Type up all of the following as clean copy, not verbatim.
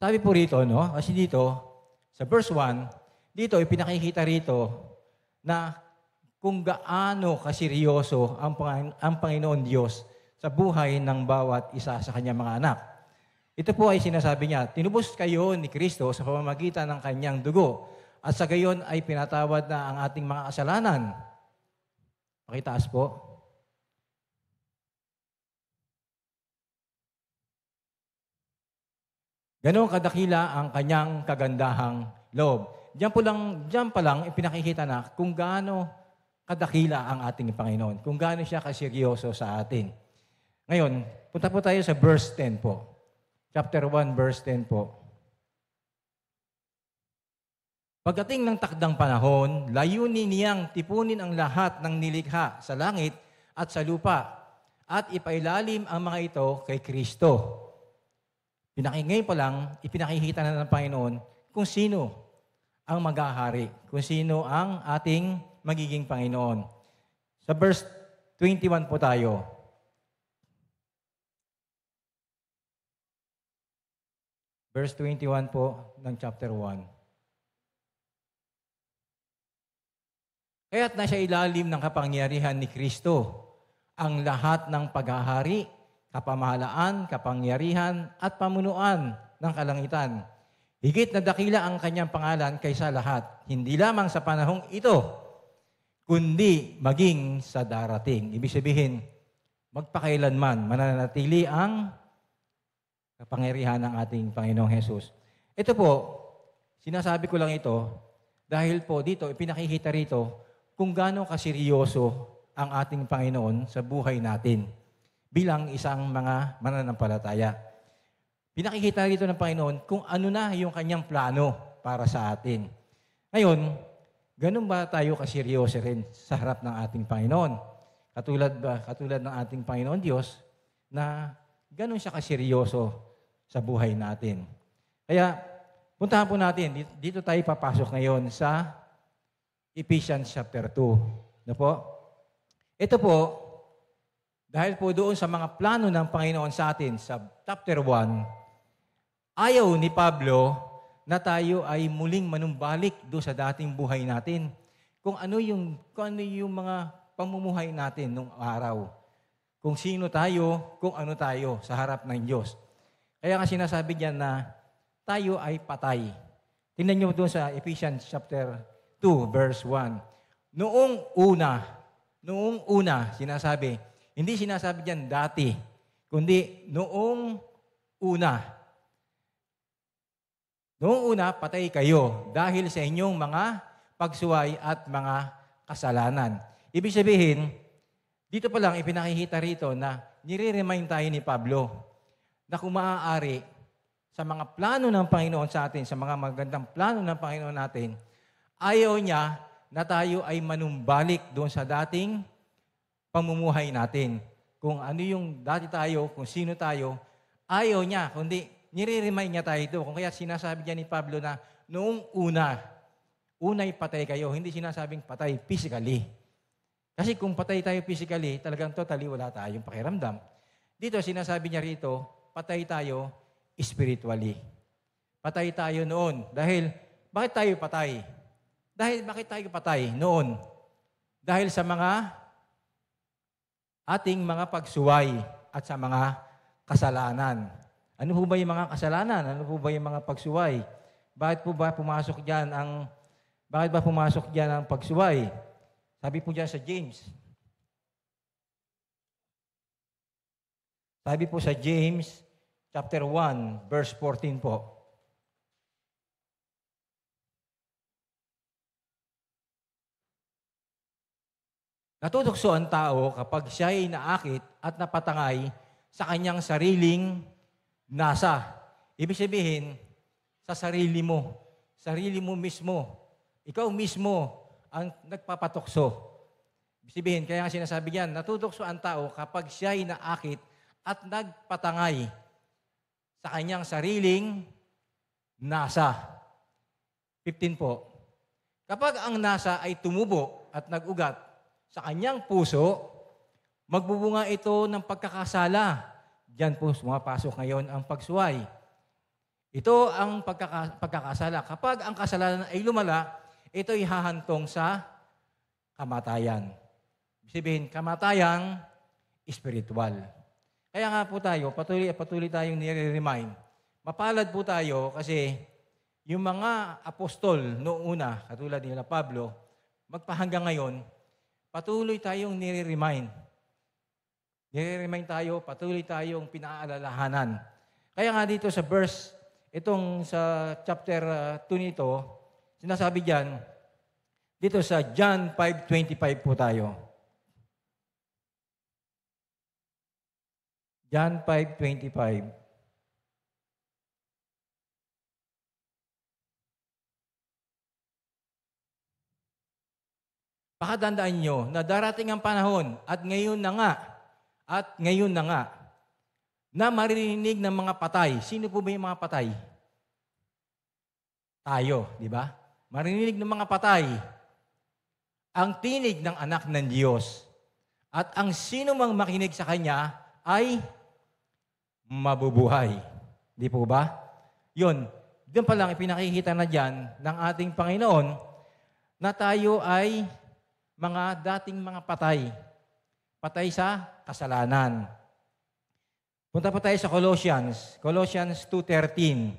Sabi po rito, no? Kasi dito, sa verse 1, dito ipinakikita rito na kung gaano kaseryoso ang Panginoon Diyos sa buhay ng bawat isa sa kanyang mga anak. Ito po ay sinasabi niya, tinubos kayo ni Kristo sa pamamagitan ng kanyang dugo at sa gayon ay pinatawad na ang ating mga kasalanan. Pakitaas po. Ganon kadakila ang kanyang kagandahang loob. Diyan pa lang ipinakikita na kung gaano kadakila ang ating Panginoon, kung gaano siya kaseryoso sa atin. Ngayon, punta po tayo sa verse 10 po. Chapter 1, verse 10 po. Pagdating ng takdang panahon, layunin niyang tipunin ang lahat ng nilikha sa langit at sa lupa at ipailalim ang mga ito kay Kristo. Ngayon pa lang, ipinakikita na ng Panginoon kung sino ang maghahari, kung sino ang ating magiging Panginoon. Sa verse 21 po tayo. Verse 21 po ng chapter 1. Kaya't nasa ilalim ng kapangyarihan ni Kristo ang lahat ng paghahari, kapamahalaan, kapangyarihan, at pamunuan ng kalangitan. Higit na dakila ang kanyang pangalan kaysa lahat, hindi lamang sa panahong ito, kundi maging sa darating. Ibig sabihin, magpakailanman mananatili ang kapangyarihan ng ating Panginoong Hesus. Ito po, sinasabi ko lang ito dahil po dito, ipinakikita rito kung gaano kaseryoso ang ating Panginoon sa buhay natin bilang isang mga mananampalataya. Pinakikita rito ng Panginoon kung ano na yung kanyang plano para sa atin. Ngayon, ganun ba tayo kaseryoso rin sa harap ng ating Panginoon? Katulad ng ating Panginoon Diyos na ganun siya kaseryoso sa buhay natin. Kaya, puntahan po natin, dito tayo papasok ngayon sa Ephesians chapter 2. No po? Ito po, dahil po doon sa mga plano ng Panginoon sa atin sa chapter 1, ayaw ni Pablo na tayo ay muling manumbalik doon sa dating buhay natin. Kung ano yung mga pamumuhay natin nung araw. Kung sino tayo, kung ano tayo sa harap ng Diyos. Kaya nga sinasabi niya na tayo ay patay. Tingnan niyo doon sa Ephesians chapter 2, verse 1. Noong una, sinasabi, hindi sinasabi diyan dati, kundi noong una. Noong una, patay kayo dahil sa inyong mga pagsuway at mga kasalanan. Ibig sabihin, dito pa lang ipinakikita rito na nire-remind tayo ni Pablo na kung maaari sa mga plano ng Panginoon sa atin, sa mga magandang plano ng Panginoon natin, ayaw niya na tayo ay manumbalik doon sa dating pamumuhay natin. Kung ano yung dati tayo, kung sino tayo, ayaw niya, kundi nire-remind niya tayo ito. Kung kaya sinasabi niya ni Pablo na noong una'y patay kayo, hindi sinasabing patay physically. Kasi kung patay tayo physically, talagang totally wala tayong pakiramdam. Dito sinasabi niya rito, patay tayo spiritually. Patay tayo noon. Bakit tayo patay? Bakit tayo patay noon? Dahil sa mga ating mga pagsuway at sa mga kasalanan. Ano po ba yung mga kasalanan? Ano po ba yung mga pagsuway? Bakit ba pumasok diyan ang pagsuway? Sabi po diyan sa James. Sabi po sa James chapter 1 verse 14 po. Natutokso ang tao kapag siya ay naakit at napatangay sa kanyang sariling nasa. Ibig sabihin, sa sarili mo mismo. Ikaw mismo ang nagpapatokso. Ibig sabihin, kaya nga sinasabi niyan, natutokso ang tao kapag siya ay naakit at nagpatangay sa kanyang sariling nasa. 15 po. Kapag ang nasa ay tumubo at nag-ugat sa kanyang puso, magbubunga ito ng pagkakasala. Diyan po sumapasok ngayon ang pagsuway. Ito ang pagkakasala. Kapag ang kasalanan ay lumala, ito ay hahantong sa kamatayan. Ibig sabihin, kamatayang espiritual. Kaya nga po tayo, patuloy tayong nire-remind. Mapalad po tayo kasi yung mga apostol noong una, katulad nila Pablo, magpahanggang ngayon, patuloy tayong nire-remind. Nire-remind tayo, patuloy tayong pinaalalahanan. Kaya nga dito sa verse, itong sa chapter 2 nito, sinasabi diyan, dito sa John 5:25 po tayo. John 5:25. Pakatandaan nyo na darating ang panahon at ngayon na nga, na maririnig ng mga patay. Sino po ba yung mga patay? Tayo, di ba? Maririnig ng mga patay ang tinig ng anak ng Diyos. At ang sino mang makinig sa Kanya ay mabubuhay. Di po ba? Yun, doon pa lang ipinakikita na dyan ng ating Panginoon na tayo ay mga dating mga patay. Patay sa kasalanan. Punta po tayo sa Colossians 2:13.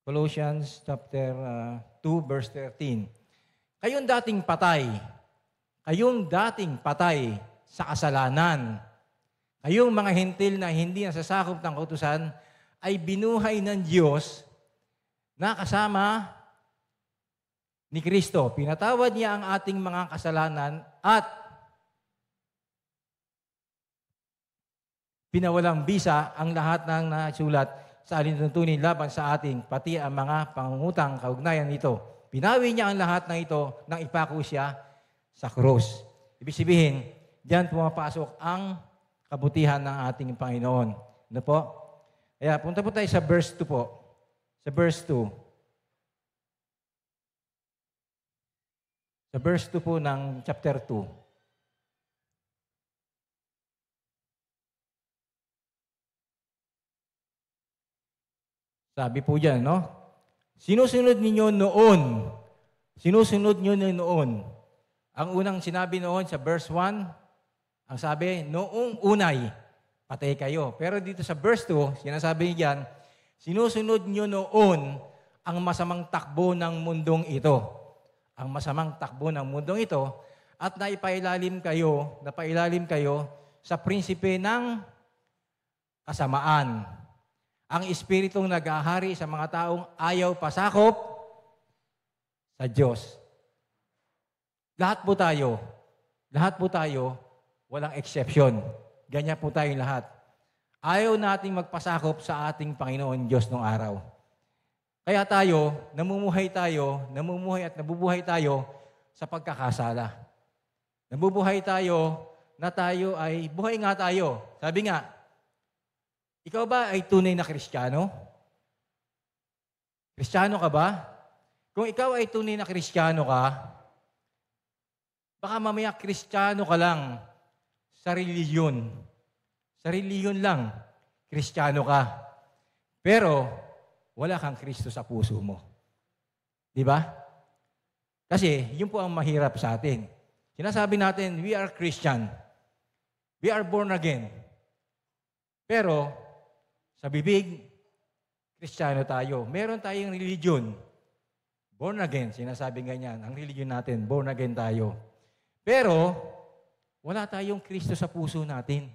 Colossians chapter 2 verse 13. Kayong dating patay sa kasalanan. Kayong mga hintil na hindi nasasakop ng kautusan ay binuhay ng Diyos na kasama ni Kristo. Pinatawad niya ang ating mga kasalanan at pinawalang bisa ang lahat ng nasulat sa alintuntunin laban sa ating, pati ang mga pangungutang kaugnayan nito. Pinawi niya ang lahat ng ito nang ipako siya sa krus. Ibig sabihin, diyan pumapasok ang kabutihan ng ating Panginoon. Ano po? Kaya punta po tayo sa verse 2 po. Sa verse 2. Sa verse 2 po ng chapter 2. Sabi po dyan, no? Sinusunod ninyo noon. Ang unang sinabi noon sa verse 1, ang sabi, noong unay, patay kayo. Pero dito sa verse 2, sinasabi niyan, sinusunod nyo noon ang masamang takbo ng mundong ito. Ang masamang takbo ng mundong ito at napailalim kayo sa prinsipe ng kasamaan. Ang espiritong naghahari sa mga taong ayaw pasakop sa Diyos. Lahat po tayo, walang exception. Ganyan po tayong lahat. Ayaw nating magpasakop sa ating Panginoon Diyos nung araw. Kaya namumuhay at nabubuhay tayo sa pagkakasala. Nabubuhay tayo na tayo ay, buhay nga tayo. Sabi nga, ikaw ba ay tunay na Kristiyano? Kristiyano ka ba? Kung ikaw ay tunay na Kristiyano ka, baka mamaya Kristiyano ka lang sa reliyon. Sa reliyon lang, Kristiyano ka. Pero, wala kang Kristo sa puso mo. Di ba? Kasi, yun po ang mahirap sa atin. Sinasabi natin, we are Christian. We are born again. Pero, sa bibig, Kristiyano tayo. Meron tayong religion. Born again, sinasabing ganyan. Ang religion natin, born again tayo. Pero, wala tayong Kristo sa puso natin.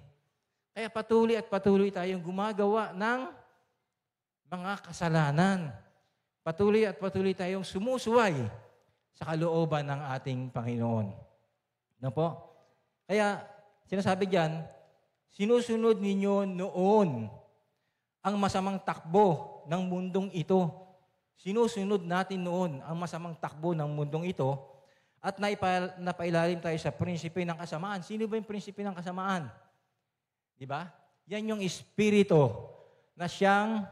Kaya patuloy tayong gumagawa ng mga kasalanan. Patuloy tayong sumusuway sa kalooban ng ating Panginoon. Ano po? Kaya, sinasabi diyan, sinusunod ninyo noon ang masamang takbo ng mundong ito. Sinusunod natin noon ang masamang takbo ng mundong ito at napailalim tayo sa prinsipe ng kasamaan. Sino ba yung prinsipe ng kasamaan? Di ba? Yan yung espiritu na siyang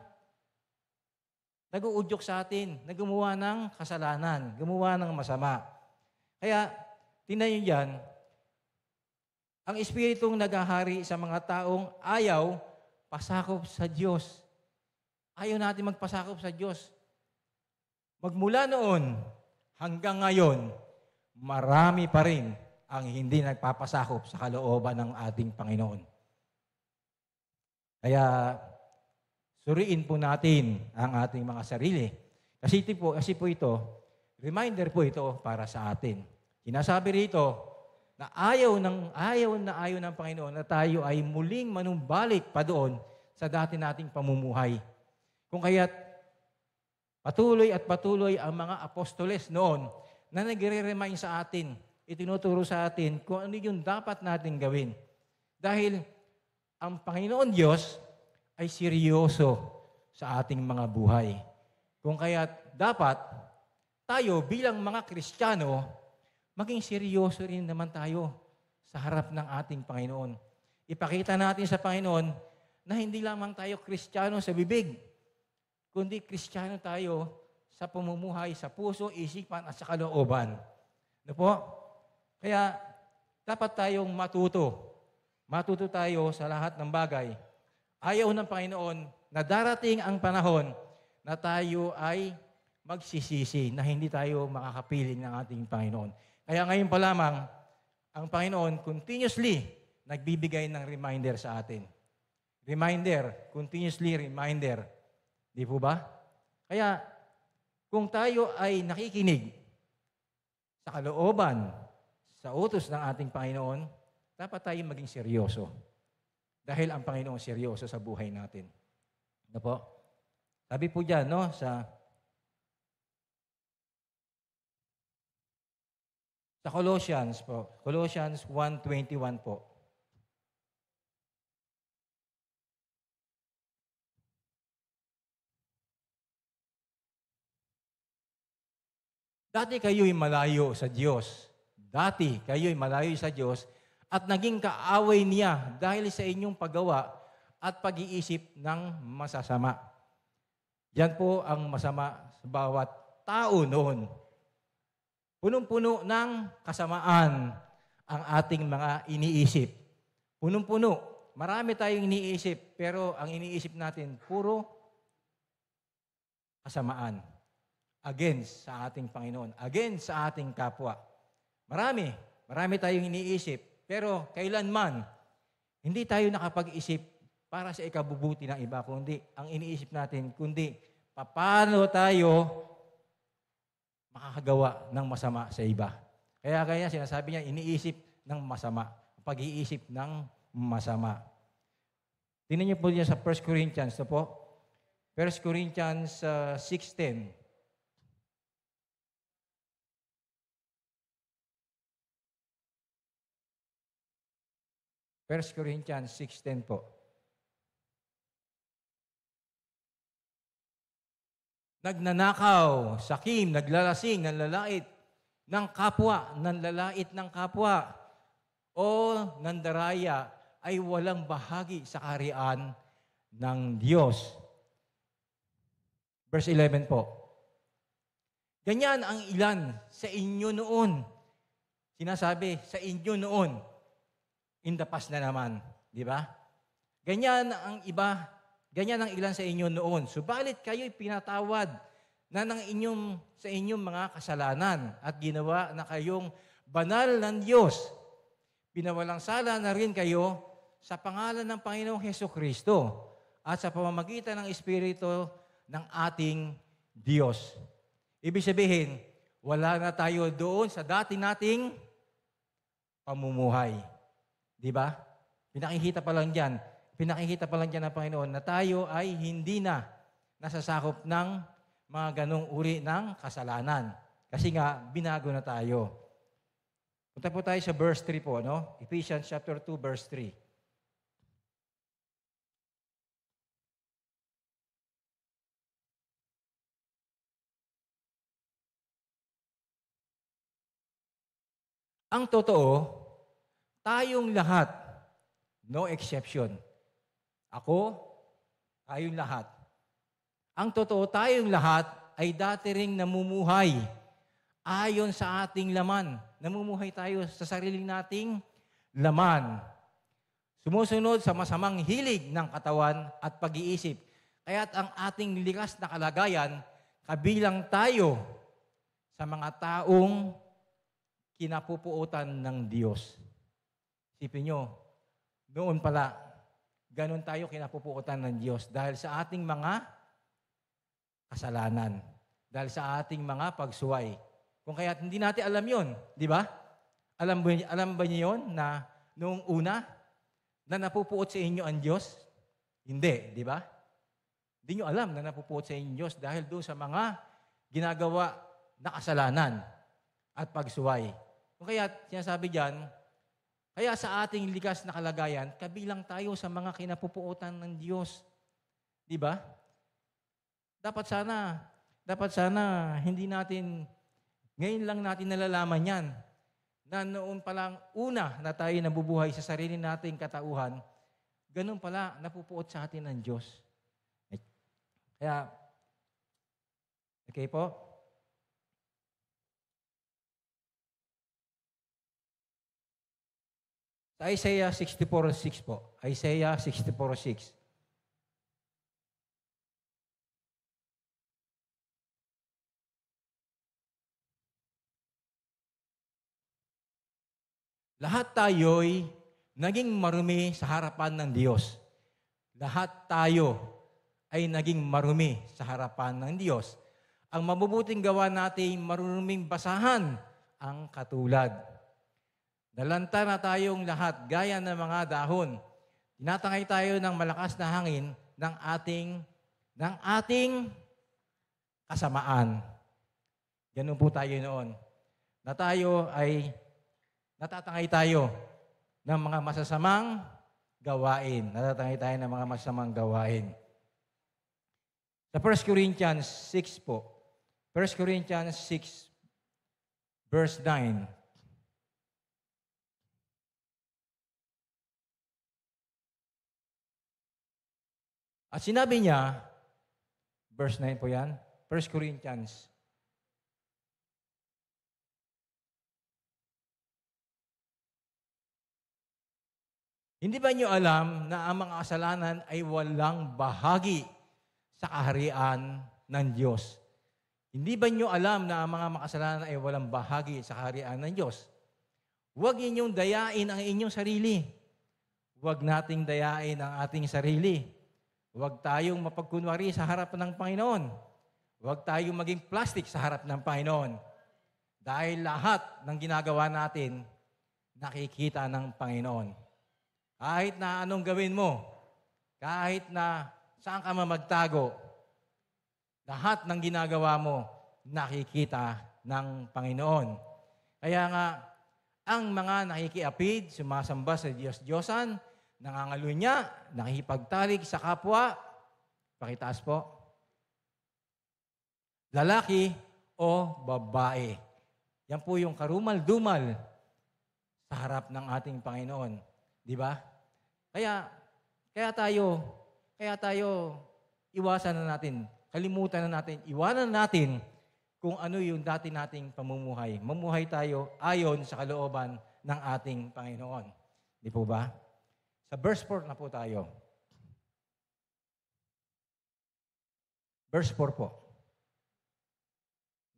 nag-uudyok sa atin, na gumawa ng kasalanan, gumawa ng masama. Kaya, tingnan nyo dyan, Ang espiritong naghahari sa mga taong ayaw pasakop sa Diyos. Ayaw natin magpasakop sa Diyos. Magmula noon hanggang ngayon, marami pa rin ang hindi nagpapasakop sa kalooban ng ating Panginoon. Kaya, suriin po natin ang ating mga sarili. Kasi po ito, reminder po ito para sa atin. Sinasabi rito na ayaw ng Panginoon na tayo ay muling manumbalik pa doon sa dati nating pamumuhay. Kung kaya't patuloy at patuloy ang mga apostoles noon na nagre-remind sa atin, itinuturo sa atin kung ano yung dapat natin gawin. Dahil ang Panginoon Diyos ay seryoso sa ating mga buhay. Kung kaya't dapat tayo bilang mga Kristiyano, maging seryoso rin naman tayo sa harap ng ating Panginoon. Ipakita natin sa Panginoon na hindi lamang tayo Kristiyano sa bibig, kundi Kristiyano tayo sa pamumuhay, sa puso, isipan at sa kalooban. Ano po? Kaya dapat tayong matuto. Matuto tayo sa lahat ng bagay. Ayaw ng Panginoon na darating ang panahon na tayo ay magsisisi, na hindi tayo makakapiling ng ating Panginoon. Kaya ngayon pa lamang, ang Panginoon continuously nagbibigay ng reminder sa atin. Reminder, continuously reminder. Di po ba? Kaya, kung tayo ay nakikinig sa kalooban, sa utos ng ating Panginoon, dapat tayo maging seryoso. Dahil ang Panginoon seryoso sa buhay natin. Ano po? Sabi po dyan, no, sa Colossians po, Colossians 1:21 po. Dati kayo'y malayo sa Diyos. Dati kayo'y malayo sa Diyos at naging kaaway niya dahil sa inyong paggawa at pag-iisip ng masasama. Yan po ang masama sa bawat tao noon. Punong-puno ng kasamaan ang ating mga iniisip. Punong-puno. Marami tayong iniisip, pero ang iniisip natin, puro kasamaan. Against sa ating Panginoon. Against sa ating kapwa. Marami tayong iniisip, pero kailanman, hindi tayo nakapag-isip para sa ikabubuti ng iba, kundi ang iniisip natin, kundi paano tayo makakagawa ng masama sa iba. Kaya sinasabi niya, iniisip ng masama. Pag-iisip ng masama. Tingnan niyo po niya sa 1 Corinthians. Ito po. 1 Corinthians 6:10. 1 Corinthians 6:10 po. Nagnanakaw, sakim, naglalasing, nanlalait ng kapwa, o nandaraya ay walang bahagi sa kaharian ng Diyos. Verse 11 po. Ganyan ang ilan sa inyo noon. Sinasabi, sa inyo noon. In the past na naman. Di ba? Ganyan ang ilan sa inyo noon. Subalit kayo'y pinatawad na sa inyong mga kasalanan at ginawa na kayong banal ng Diyos. Pinawalang sala na rin kayo sa pangalan ng Panginoong Hesukristo at sa pamamagitan ng Espiritu ng ating Diyos. Ibig sabihin, wala na tayo doon sa dati nating pamumuhay. Di ba? Pinakikita pa lang dyan ng Panginoon na tayo ay hindi na nasasakop ng mga ganong uri ng kasalanan. Kasi nga, binago na tayo. Punta po tayo sa verse 3 po, no? Ephesians chapter 2, verse 3. Ang totoo, tayong lahat, no exception. Ako, tayong lahat. Ang totoo, tayong lahat ay dati ring namumuhay ayon sa ating laman. Namumuhay tayo sa sarili nating laman. Sumusunod sa masamang hilig ng katawan at pag-iisip. Kaya't ang ating likas na kalagayan, kabilang tayo sa mga taong kinapupuotan ng Diyos. Isipin nyo, noon pala, ganun tayo kinapupuotan ng Diyos dahil sa ating mga kasalanan, dahil sa ating mga pagsuway. Kung kaya't hindi natin alam yon, di ba? Alam ba niyo yon na noong una, na napupuot sa inyo ang Diyos? Hindi, di ba? Hindi nyo alam na napupuot sa inyo Diyos dahil doon sa mga ginagawa na kasalanan at pagsuway. Kung kaya sinasabi diyan, kaya sa ating likas na kalagayan, kabilang tayo sa mga kinapupuotan ng Diyos. Di ba? Dapat sana hindi natin, ngayon lang natin nalalaman yan, na noon palang una na tayo nabubuhay sa sarili nating katauhan, ganun pala napupuot sa atin ng Diyos. Kaya, okay po? Sa Isaiah 64:6 po. Isaiah 64:6. Lahat tayo'y naging marumi sa harapan ng Diyos. Lahat tayo ay naging marumi sa harapan ng Diyos. Ang mabubuting gawa natin, marunuming basahan ang katulad. Nalanta na tayong lahat, gaya ng mga dahon. Tinatangay tayo ng malakas na hangin ng ating kasamaan. Ganun po tayo noon. Na tayo ay natatangay tayo ng mga masasamang gawain. Natatangay tayo ng mga masasamang gawain. Sa 1 Corinthians 6 po. 1 Corinthians 6, verse 9. At sinabi niya, verse 9 po yan, 1 Corinthians. Hindi ba niyo alam na ang mga kasalanan ay walang bahagi sa kaharian ng Diyos? Hindi ba niyo alam na ang mga makasalanan ay walang bahagi sa kaharian ng Diyos? Huwag inyong dayain ang inyong sarili. Huwag nating dayain ang ating sarili. Huwag tayong mapagkunwari sa harap ng Panginoon. Huwag tayong maging plastic sa harap ng Panginoon. Dahil lahat ng ginagawa natin, nakikita ng Panginoon. Kahit na anong gawin mo, kahit na saan ka magtago, lahat ng ginagawa mo, nakikita ng Panginoon. Kaya nga, ang mga nakikiapid, sumasamba sa Diyos-Diyosan, nangangalunya, nakikipagtalik sa kapwa, pakitaas po, lalaki o babae. Yan po yung karumal-dumal sa harap ng ating Panginoon. Di ba? Kaya tayo iwasan na natin, kalimutan na natin, iwanan natin kung ano yung dati nating pamumuhay. Mamuhay tayo ayon sa kalooban ng ating Panginoon. Di po ba? Sa verse 4 na po tayo. Verse 4 po.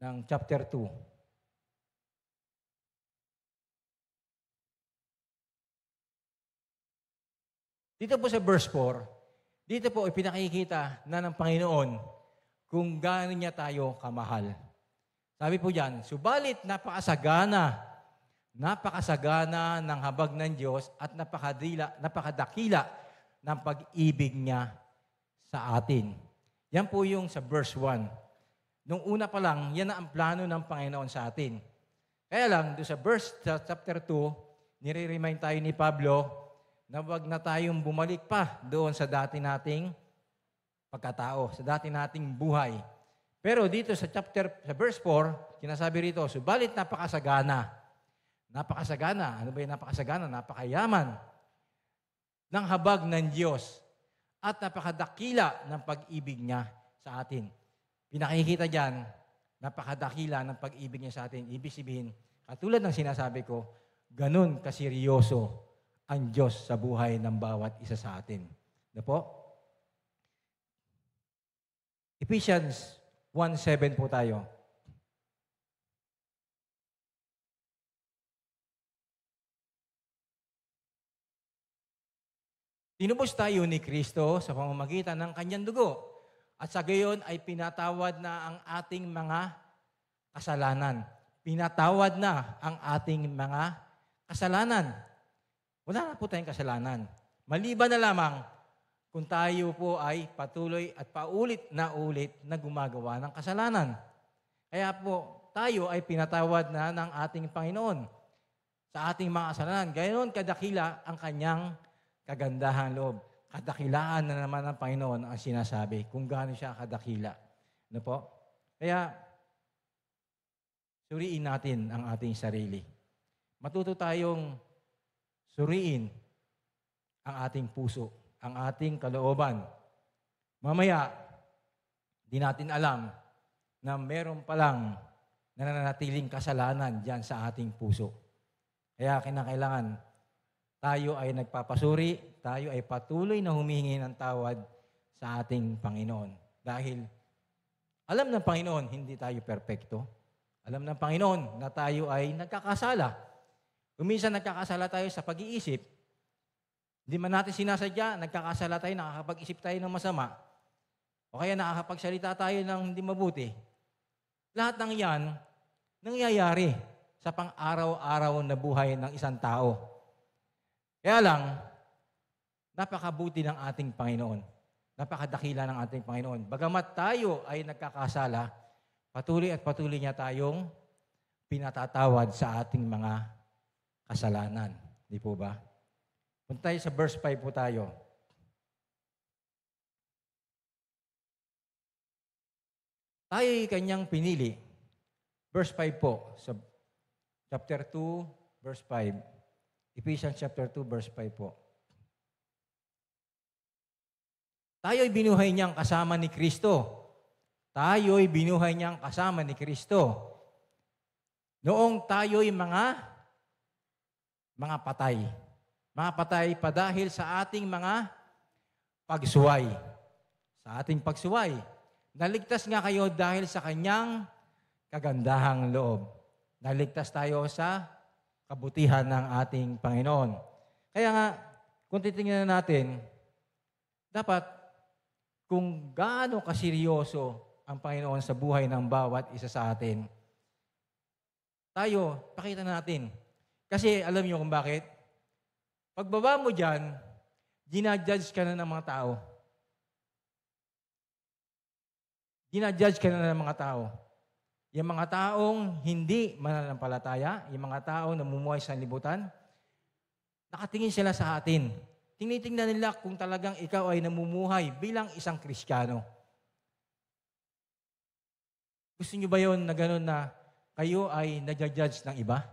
Ng chapter 2. Dito po sa verse 4, dito po ipinakikita na ng Panginoon kung gaano niya tayo kamahal. Sabi po diyan, subalit napakasagana ng habag ng Diyos at napakadakila ng pag-ibig niya sa atin. Yan po yung sa verse 1. Nung una pa lang, yan na ang plano ng Panginoon sa atin. Kaya lang, doon sa chapter 2, nire-remind tayo ni Pablo na wag na tayong bumalik pa doon sa dati nating pagkatao, sa dati nating buhay. Pero dito sa verse 4, sinasabi rito, subalit napakasagana. Napakasagana. Ano ba yung napakasagana? Napakayaman ng habag ng Diyos at napakadakila ng pag-ibig niya sa atin. Pinakikita dyan, napakadakila ng pag-ibig niya sa atin. Ibig sabihin, katulad ng sinasabi ko, ganun kaseryoso ang Diyos sa buhay ng bawat isa sa atin. Ano po? Ephesians 1:7 po tayo. Tinubos tayo ni Kristo sa pamamagitan ng kanyang dugo. At sa gayon ay pinatawad na ang ating mga kasalanan. Pinatawad na ang ating mga kasalanan. Wala na po tayong kasalanan. Maliban na lamang kung tayo po ay patuloy at paulit na gumagawa ng kasalanan. Kaya po, tayo ay pinatawad na ng ating Panginoon sa ating mga kasalanan. Gayon kadakila ang kanyang kagandahan loob. Kadakilaan na naman ng Panginoon ang sinasabi kung gaano siya kadakila. Ano po? Kaya, suriin natin ang ating sarili. Matuto tayong suriin ang ating puso, ang ating kalooban. Mamaya, di natin alam na meron palang nananatiling kasalanan dyan sa ating puso. Kaya kinakailangan tayo ay nagpapasuri, tayo ay patuloy na humihingi ng tawad sa ating Panginoon. Dahil alam ng Panginoon, hindi tayo perpekto. Alam ng Panginoon na tayo ay nagkakasala. Minsan nagkakasala tayo sa pag-iisip. Hindi man natin sinasadya, nagkakasala tayo, nakakapag-isip tayo ng masama. O kaya nakakapagsalita tayo ng hindi mabuti. Lahat ng yan, nangyayari sa pang-araw-araw na buhay ng isang tao. Kaya lang, napakabuti ng ating Panginoon. Napakadakila ng ating Panginoon. Bagamat tayo ay nagkakasala, patuloy at patuloy niya tayong pinatatawad sa ating mga kasalanan. Di po ba? Punta tayo sa verse 5 po tayo. Tayo ay kanyang pinili. Verse 5 po, sa chapter 2, verse 5. Ephesians chapter 2, verse 5 po. Tayo'y binuhay niyang kasama ni Kristo. Tayo'y binuhay niyang kasama ni Kristo. Noong tayo'y mga patay. Mga patay pa dahil sa ating mga pagsuway. Sa ating pagsuway. Naligtas nga kayo dahil sa kanyang kagandahang loob. Naligtas tayo sa kabutihan ng ating Panginoon. Kaya nga, kung titingnan natin, dapat kung gaano kaseryoso ang Panginoon sa buhay ng bawat isa sa atin, tayo, pakita natin. Kasi alam niyo kung bakit? Pagbaba mo dyan, ginajudge ka na ng mga tao. Ginajudge ka na ng mga tao. Yung mga taong hindi mananampalataya, yung mga taong namumuhay sa libutan, nakatingin sila sa atin. Tinitingnan nila kung talagang ikaw ay namumuhay bilang isang Kristiyano. Gusto niyo ba yun na gano'n na kayo ay nadjudge ng iba?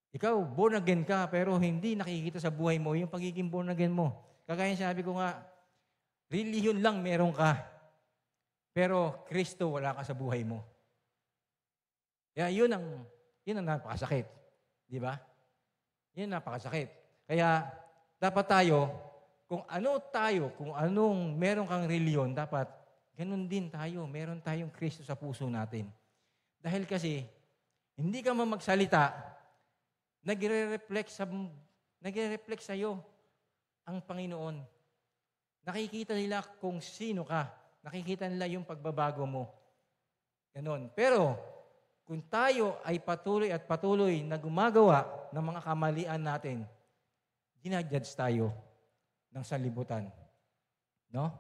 Ikaw, born again ka, pero hindi nakikita sa buhay mo yung pagiging born again mo. Kagaya sabi ko nga, religion lang meron ka, pero Kristo wala ka sa buhay mo. Kaya yun ang napakasakit. Di ba? Yun ang napakasakit. Kaya dapat tayo, kung anong meron kang reliyon, dapat ganun din tayo. Meron tayong Kristo sa puso natin. Dahil kasi, hindi ka man magsalita, nagre-reflect sa'yo ang Panginoon. Nakikita nila kung sino ka. Nakikita nila yung pagbabago mo. Ganun. Pero, kung tayo ay patuloy na gumagawa ng mga kamalian natin, ginajudge tayo ng sanlibutan. No?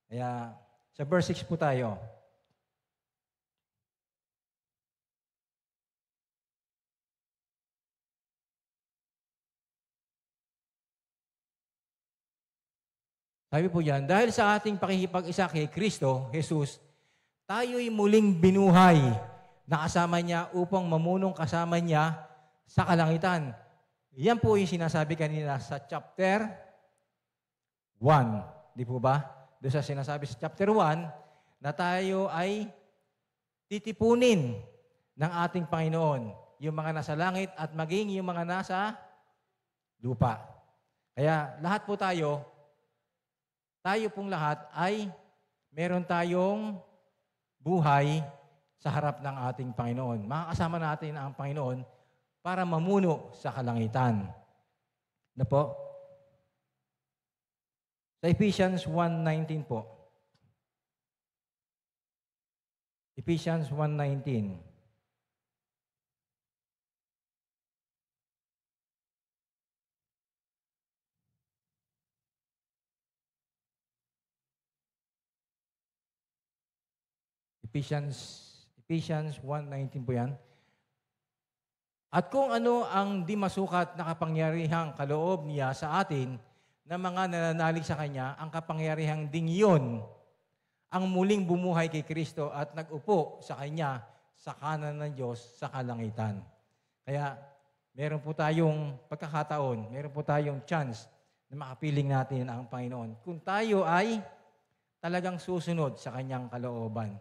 Kaya, sa verse 6 po tayo. Sabi po yan, dahil sa ating pakikipag-isa kay Kristo, Jesus, tayo'y muling binuhay na kasama niya upang mamunong kasama niya sa kalangitan. Yan po yung sinasabi kanina sa chapter 1. Di po ba? Doon sa sinasabi sa chapter 1 na tayo ay titipunin ng ating Panginoon. Yung mga nasa langit at maging yung mga nasa lupa. Kaya lahat po tayo pong lahat ay meron tayong buhay sa harap ng ating Panginoon. Makakasama natin ang Panginoon para mamuno sa kalangitan. Na po? Sa Ephesians 1:19 po. Ephesians 1:19. Ephesians 1:19 po yan. At kung ano ang di masukat na kapangyarihang kaloob niya sa atin na mga nananalig sa Kanya, ang kapangyarihang ding yun, ang muling bumuhay kay Kristo at nag-upo sa Kanya sa kanan ng Diyos sa kalangitan. Kaya meron po tayong pagkakataon, meron po tayong chance na makapiling natin ang Panginoon kung tayo ay talagang susunod sa Kanyang kalooban.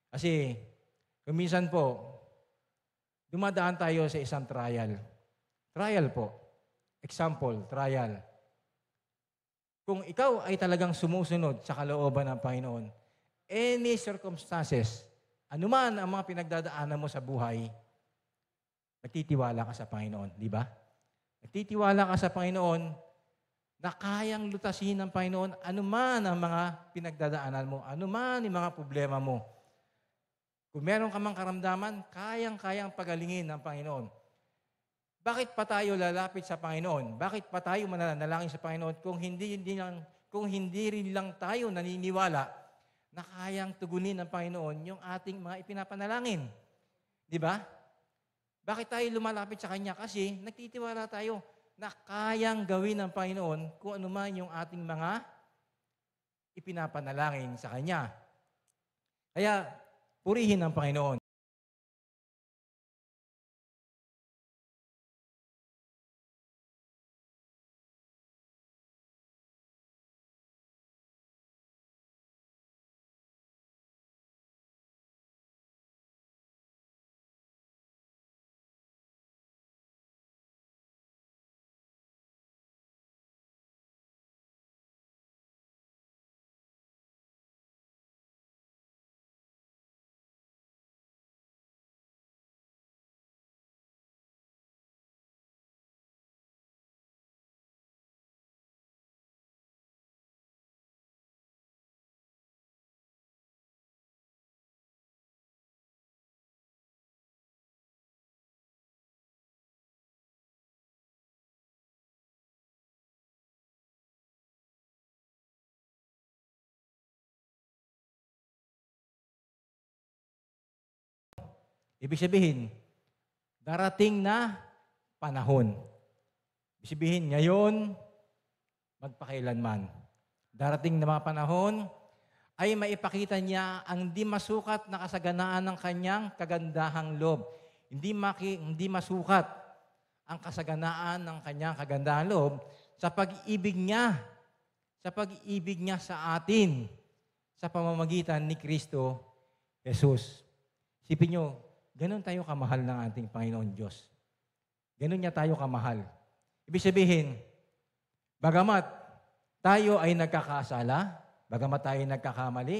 Kasi kung minsan po, dumadaan tayo sa isang trial. Trial po. Example, trial. Kung ikaw ay talagang sumusunod sa kalooban ng Panginoon, any circumstances, anuman ang mga pinagdadaanan mo sa buhay, nagtitiwala ka sa Panginoon, di ba? Nagtitiwala ka sa Panginoon na kayang lutasin ng Panginoon anuman ang mga pinagdadaanan mo, anuman ang mga problema mo. Kung meron ka mang karamdaman, kayang-kayang pagalingin ng Panginoon. Bakit pa tayo lalapit sa Panginoon? Bakit pa tayo mananalangin sa Panginoon kung hindi rin lang tayo naniniwala na kayang tugunin ng Panginoon yung ating mga ipinapanalangin? Di ba? Bakit tayo lumalapit sa Kanya? Kasi nagtitiwala tayo na kayang gawin ng Panginoon kung ano man yung ating mga ipinapanalangin sa Kanya. Kaya, purihin ang Panginoon. Ibig sabihin, darating na panahon. Ibig sabihin, ngayon, magpakailanman. Darating na mga panahon, ay maipakita niya ang di masukat na kasaganaan ng kanyang kagandahang loob. Hindi masukat ang kasaganaan ng kanyang kagandahang loob sa pag-ibig niya sa atin sa pamamagitan ni Kristo Jesus. Isipin nyo, ganun tayo kamahal ng ating Panginoon Diyos. Ganun niya tayo kamahal. Ibig sabihin, bagamat tayo ay nagkakasala, bagamat tayo ay nagkakamali,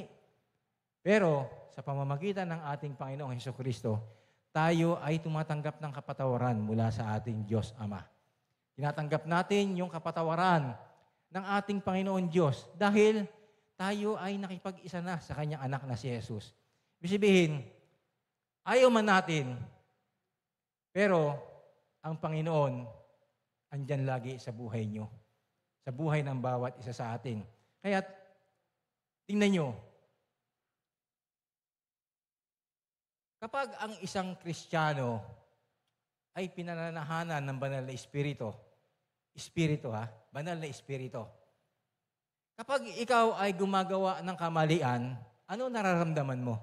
pero sa pamamagitan ng ating Panginoong Hesukristo, tayo ay tumatanggap ng kapatawaran mula sa ating Diyos Ama. Tinatanggap natin yung kapatawaran ng ating Panginoon Diyos dahil tayo ay nakipag-isa na sa Kanyang anak na si Jesus. Ibig sabihin, ayaw man natin, pero ang Panginoon andyan lagi sa buhay nyo, sa buhay ng bawat isa sa atin. Kaya, tingnan nyo, kapag ang isang Kristiyano ay pinananahanan ng banal na Espiritu, banal na Espiritu, kapag ikaw ay gumagawa ng kamalian, ano nararamdaman mo?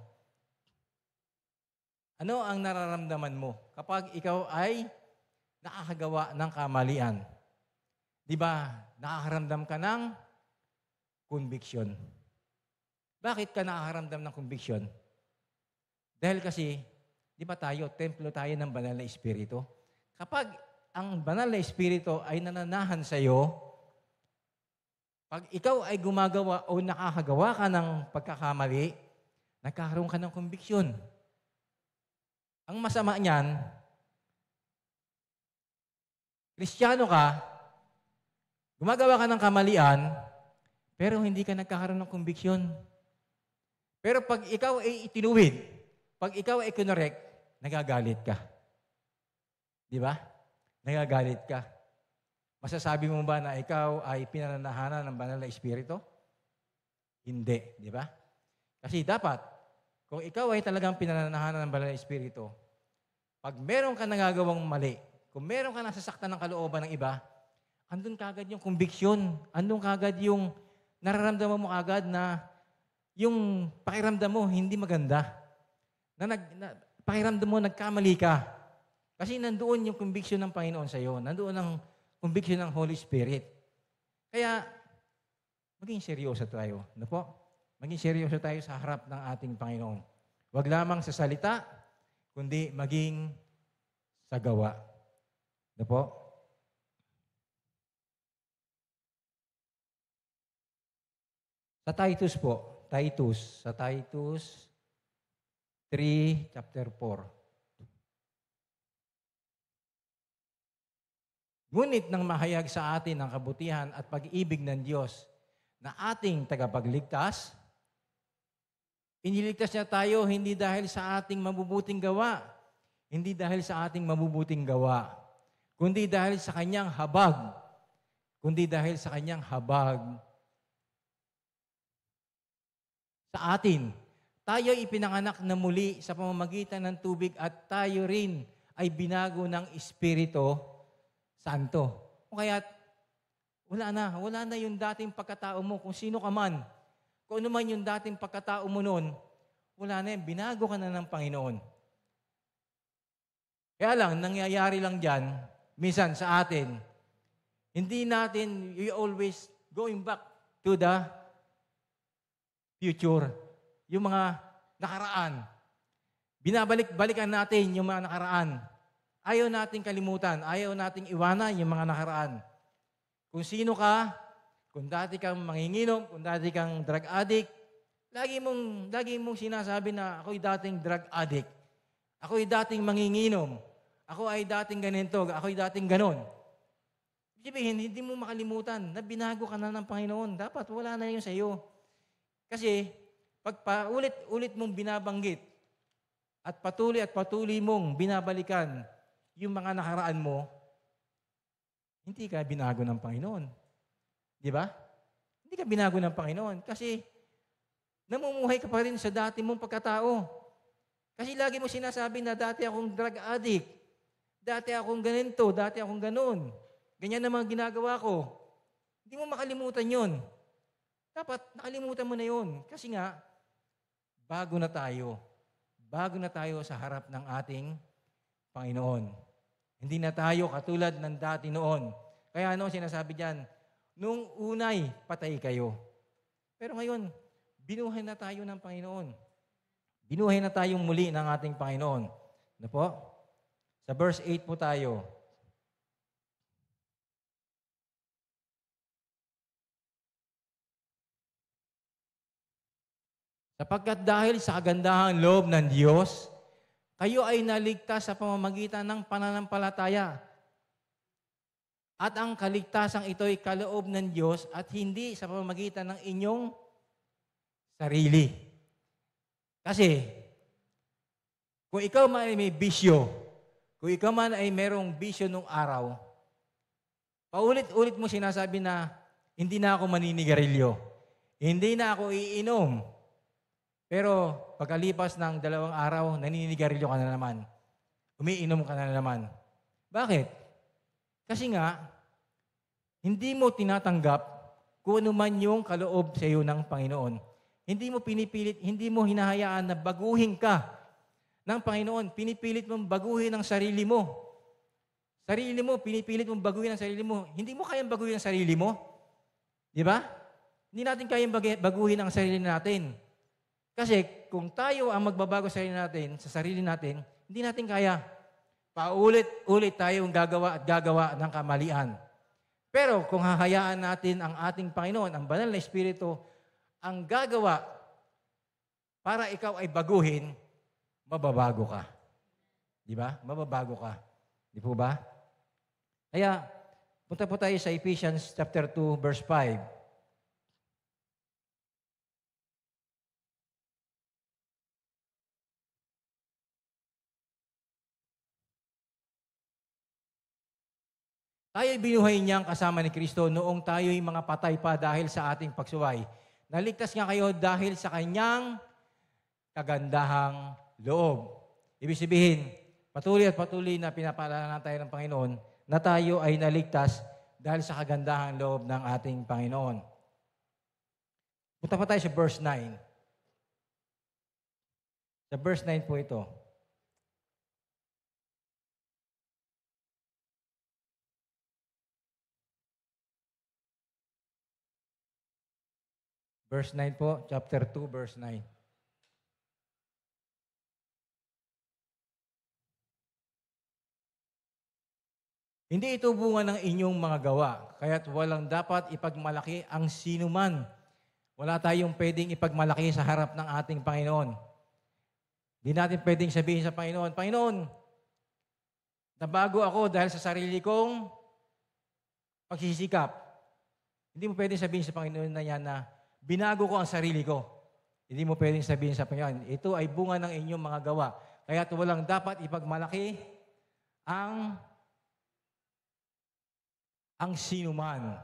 Ano ang nararamdaman mo kapag ikaw ay nakakagawa ng kamalian? Di ba, nakakaramdam ka ng conviction. Bakit ka nakakaramdam ng conviction? Dahil kasi, di ba tayo, templo tayo ng banal na Espiritu. Kapag ang banal na Espiritu ay nananahan sa iyo, pag ikaw ay gumagawa o nakakagawa ka ng pagkakamali, nagkakaroon ka ng konbiksyon. Ang masama niyan, Kristiyano ka, gumagawa ka ng kamalian, pero hindi ka nagkakaroon ng konbiksyon. Pero pag ikaw ay itinuwid, pag ikaw ay kinorek, nagagalit ka. Di ba? Nagagalit ka. Masasabi mo ba na ikaw ay pinananahanan ng banal na Espiritu? Hindi. Di ba? Kasi dapat, kung ikaw ay talagang pinananahanan ng banal na Espiritu, pag meron ka nagagawang mali, kung meron ka nasasaktan ng kalooban ng iba, andun kagad yung conviction, andun kagad yung nararamdaman mo kagad na yung pakiramdam mo hindi maganda. Pakiramdam mo nagkamali ka. Kasi nandoon yung conviction ng Panginoon sa iyo. Nandoon ang conviction ng Holy Spirit. Kaya, maging seryoso tayo. Ano po? Maging seryoso tayo sa harap ng ating Panginoon. Huwag lamang sa salita, kundi maging sa gawa. Ano po? Sa Titus po, sa Titus 3, chapter 4. Ngunit nang mahayag sa atin ang kabutihan at pag-ibig ng Diyos na ating tagapagligtas, iniligtas niya tayo hindi dahil sa ating mabubuting gawa, hindi dahil sa ating mabubuting gawa, kundi dahil sa Kanyang habag, sa atin. Tayo ipinanganak na muli sa pamamagitan ng tubig at tayo rin ay binago ng Espiritu Santo. O kaya, wala na yung dating pagkatao mo, kung sino ka man. Kung ano man yung dating pagkatao mo noon, wala na yan, binago ka na ng Panginoon. Kaya lang, nangyayari lang dyan, minsan sa atin, hindi natin, we always going back to the future. Yung mga nakaraan. Binabalik-balikan natin yung mga nakaraan. Ayaw nating kalimutan, ayaw nating iwanan yung mga nakaraan. Kung sino ka, kung dati kang manginginom, kung dati kang drug addict, lagi mong sinasabi na ako'y dating drug addict. Ako'y dating manginginom. Ako ay dating ganito, ako'y dating ganon. Sabihin, hindi mo makalimutan na binago ka na ng Panginoon. Dapat wala na yun sa iyo. Kasi, pag paulit-ulit mong binabanggit at patuloy mong binabalikan yung mga nakaraan mo, hindi ka binago ng Panginoon. Di ba? Hindi ka binago ng Panginoon kasi namumuhay ka pa rin sa dati mong pagkatao. Kasi lagi mo sinasabi na dati akong drug addict, dati akong ganito, dati akong ganon. Ganyan naman ginagawa ko. Hindi mo makalimutan yun. Dapat nakalimutan mo na yun. Kasi nga, bago na tayo. Bago na tayo sa harap ng ating Panginoon. Hindi na tayo katulad ng dati noon. Kaya ano sinasabi diyan? Nung unay, patay kayo. Pero ngayon, binuhay na tayo ng Panginoon. Binuhay na tayong muli ng ating Panginoon. Ano po? Sa verse 8 po tayo. Sapagkat dahil sa kagandahang loob ng Diyos, kayo ay naligtas sa pamamagitan ng pananampalataya. At ang kaligtasang ito ay kaloob ng Diyos at hindi sa pamamagitan ng inyong sarili. Kasi, kung ikaw man ay may bisyo, kung ikaw man ay merong bisyo nung araw, paulit-ulit mo sinasabi na, hindi na ako maninigarilyo, hindi na ako iinom. Pero pagkalipas ng 2 araw, naninigarilyo ka na naman. Umiinom ka na naman. Bakit? Kasi nga, hindi mo tinatanggap kung ano man yung kaloob sa iyo ng Panginoon. Hindi mo pinipilit, hindi mo hinahayaan na baguhin ka ng Panginoon. Pinipilit mong baguhin ang sarili mo. Pinipilit mong baguhin ang sarili mo. Hindi mo kayang baguhin ang sarili mo. Di ba? Hindi natin kayang baguhin ang sarili natin. Kasi kung tayo ang magbabago sa sarili natin, hindi natin kaya. Paulit-ulit tayong gagawa at gagawa ng kamalian. Pero kung hahayaan natin ang ating Panginoon, ang banal na Espiritu, ang gagawa para ikaw ay baguhin, mababago ka. Di ba? Mababago ka. Di po ba? Kaya, punta po tayo sa Ephesians chapter 2, verse 5. Tayo'y binuhay niyang kasama ni Kristo noong tayo'y mga patay pa dahil sa ating pagsuway. Naligtas nga kayo dahil sa kanyang kagandahang loob. Ibig sabihin, patuloy at patuloy na pinapaalala tayo ng Panginoon na tayo ay naligtas dahil sa kagandahang loob ng ating Panginoon. Punta pa tayo sa verse 9. Sa verse 9 po ito. Verse 9 po, chapter 2, verse 9. Hindi ito bunga ng inyong mga gawa, kaya't walang dapat ipagmalaki ang sinuman. Wala tayong pwedeng ipagmalaki sa harap ng ating Panginoon. Hindi natin pwedeng sabihin sa Panginoon, Panginoon, nabago ako dahil sa sarili kong pagsisikap. Hindi mo pwedeng sabihin sa Panginoon na yan na binago ko ang sarili ko. Hindi mo pwedeng sabihin sa Panginoon, ito ay bunga ng inyong mga gawa. Kaya't walang dapat ipagmalaki ang sinuman.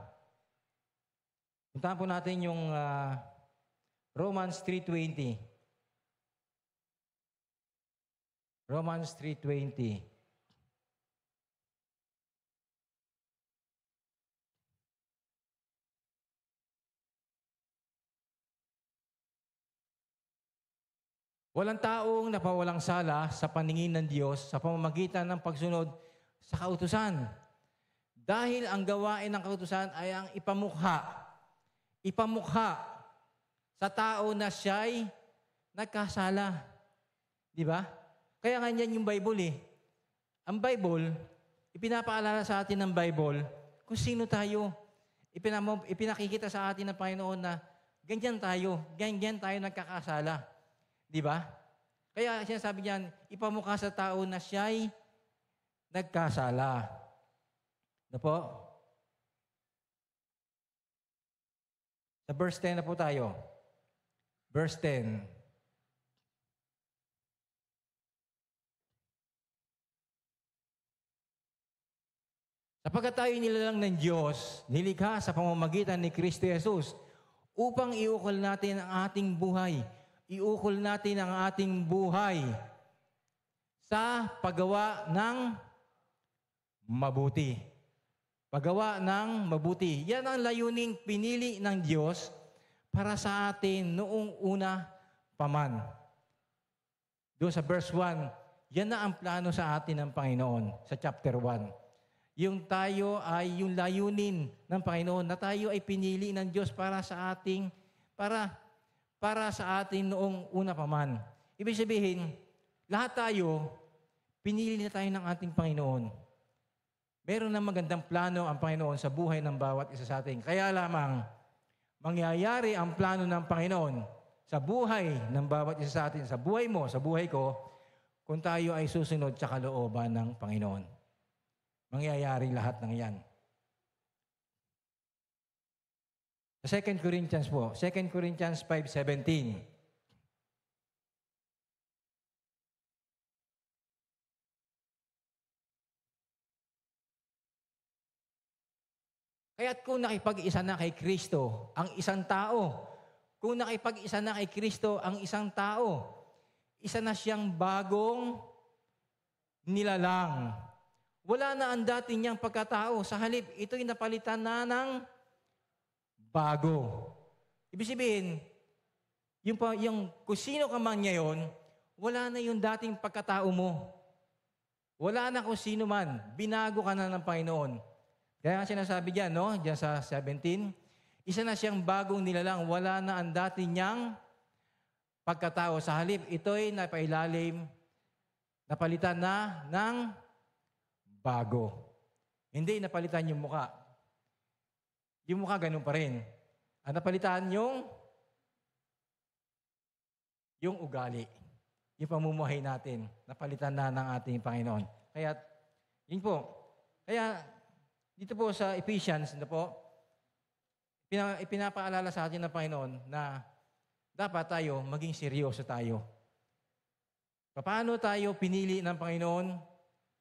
Puntahan po natin yung Romans 3:20. Romans 3:20. Walang taong napawalang sala sa paningin ng Diyos sa pamamagitan ng pagsunod sa kautusan. Dahil ang gawain ng kautusan ay ang ipamukha sa tao na siya'y nagkasala. Di ba? Kaya nga yan yung Bible eh. Ang Bible, ipinapaalala sa atin ng Bible kung sino tayo. Ipinakikita sa atin ng Panginoon na ganyan tayo nagkakasala. Di ba? Kaya sinasabi niyan, ipamukha sa tao na siya'y nagkasala. Ano po? Sa verse 10 na po tayo. Verse 10. Sapagkat tayo nilalang ng Diyos, nilikha sa pamamagitan ni Kristo Jesus, upang iukol natin ang ating buhay. Iukol natin ang ating buhay sa paggawa ng mabuti. Paggawa ng mabuti. Yan ang layuning pinili ng Diyos para sa atin noong una paman. Doon sa verse 1, yan na ang plano sa atin ng Panginoon sa chapter 1. Yung tayo ay yung layunin ng Panginoon na tayo ay pinili ng Diyos para sa ating, para sa atin noong una pa man. Ibig sabihin, lahat tayo, pinili na tayo ng ating Panginoon. Meron na magandang plano ang Panginoon sa buhay ng bawat isa sa atin. Kaya lamang, mangyayari ang plano ng Panginoon sa buhay ng bawat isa sa atin, sa buhay mo, sa buhay ko, kung tayo ay susunod sa kalooban ng Panginoon. Mangyayari lahat ng yan. Sa 2 Corinthians po, 2 Corinthians 5:17. Kaya't kung nakipag-isa na kay Kristo ang isang tao, kung nakipag-isa na kay Kristo ang isang tao, isa na siyang bagong nilalang. Wala na ang dati niyang pagkatao. Sa halip, ito'y napalitan na ng bago. Ibig sabihin, yung kung sino ka man ngayon, wala na yung dating pagkatao mo. Wala na kung sino man. Binago ka na ng Panginoon. Kaya nga sinasabi diyan, no? Diyan sa 17, isa na siyang bagong nilalang. Wala na ang dati niyang pagkatao. Sa halip, ito'y napailalim, napalitan na ng bago. Hindi napalitan yung muka. Yung muka ganun pa rin. Ang napalitan yung ugali. Yung pamumuhay natin, napalitan na ng ating Panginoon. Kaya, yun po. Kaya, dito po sa Ephesians, ipinapaalala sa atin ng Panginoon na dapat tayo maging seryoso tayo. Paano tayo pinili ng Panginoon?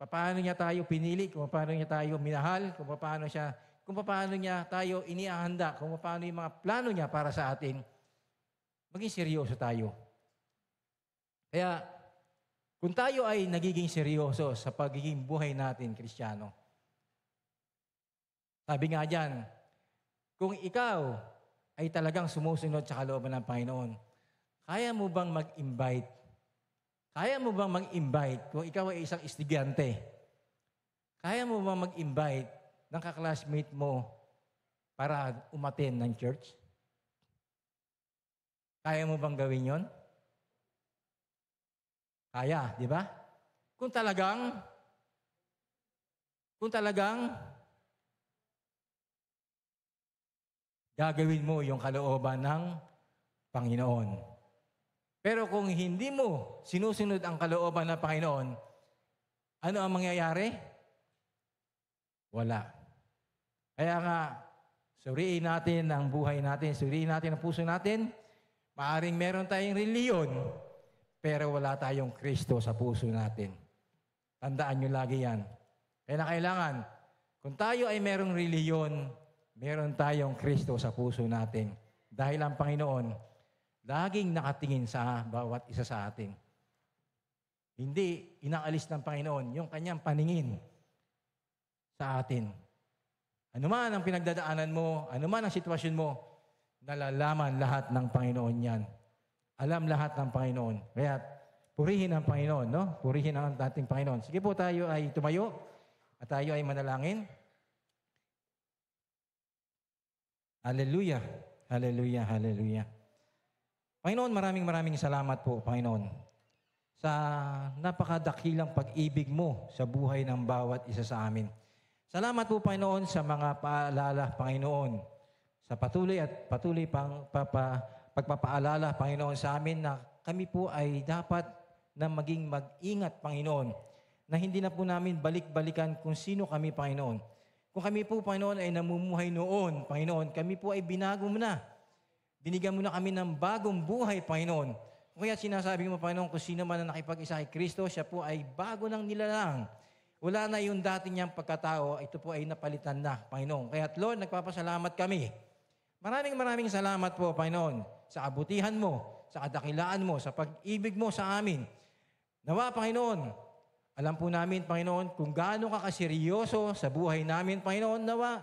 Paano niya tayo pinili? Kung paano niya tayo minahal? Kung paano niya tayo iniahanda? Kung paano yung mga plano niya para sa atin? Maging seryoso tayo. Kaya, kung tayo ay nagiging seryoso sa pagiging buhay natin, Kristiyano, sabi nga dyan, kung ikaw ay talagang sumusunod sa kalooban ng Panginoon, kaya mo bang mag-invite? Kaya mo bang mag-invite kung ikaw ay isang estudyante? Kaya mo bang mag-invite ng kaklasmate mo para umattend ng church? Kaya mo bang gawin yon? Kaya, di ba? Kung talagang gagawin mo yung kalooban ng Panginoon. Pero kung hindi mo sinusunod ang kalooban ng Panginoon, ano ang mangyayari? Wala. Kaya nga, suriin natin ang buhay natin, suriin natin ang puso natin. Maaring meron tayong reliyon, pero wala tayong Kristo sa puso natin. Tandaan nyo lagi yan. Kaya na kailangan, kung tayo ay merong reliyon, meron tayong Kristo sa puso natin. Dahil ang Panginoon, laging nakatingin sa bawat isa sa atin. Hindi inaalis ng Panginoon yung kanyang paningin sa atin. Ano man ang pinagdadaanan mo, ano man ang sitwasyon mo, nalalaman lahat ng Panginoon yan. Alam lahat ng Panginoon. Kaya purihin ang Panginoon, no? Purihin ang ating Panginoon. Sige po, tayo ay tumayo at tayo ay manalangin. Hallelujah. Hallelujah. Hallelujah. Panginoon, maraming salamat po, Panginoon, sa napakadakilang pag-ibig mo sa buhay ng bawat isa sa amin. Salamat po, Panginoon, sa mga paalala, Panginoon, sa patuloy pang pagpapaalala, Panginoon, sa amin na kami po ay dapat na maging mag-ingat, Panginoon, na hindi na po namin balik-balikan kung sino kami, Panginoon. Kung kami po, Panginoon, ay namumuhay noon, Panginoon, kami po ay binago mo na. Binigyan mo na kami ng bagong buhay, Panginoon. Kaya sinasabi mo, Panginoon, kung sino man na nakipag-isa kay Kristo, siya po ay bago ng nilalang. Wala na yung dati niyang pagkatao, ito po ay napalitan na, Panginoon. Kaya, Lord, nagpapasalamat kami. Maraming salamat po, Panginoon, sa kabutihan mo, sa kadakilaan mo, sa pag-ibig mo sa amin. Nawa, Panginoon, alam po namin, Panginoon, kung gaano ka kaseryoso sa buhay namin, Panginoon, nawa,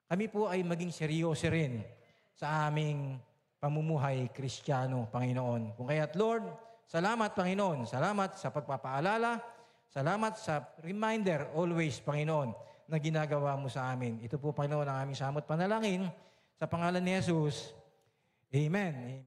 kami po ay maging seryoso rin sa aming pamumuhay Kristiyano, Panginoon. Kung kaya't, Lord, salamat, Panginoon. Salamat sa pagpapaalala. Salamat sa reminder always, Panginoon, na ginagawa mo sa amin. Ito po, Panginoon, ang aming samot panalangin. Sa pangalan ni Jesus, Amen.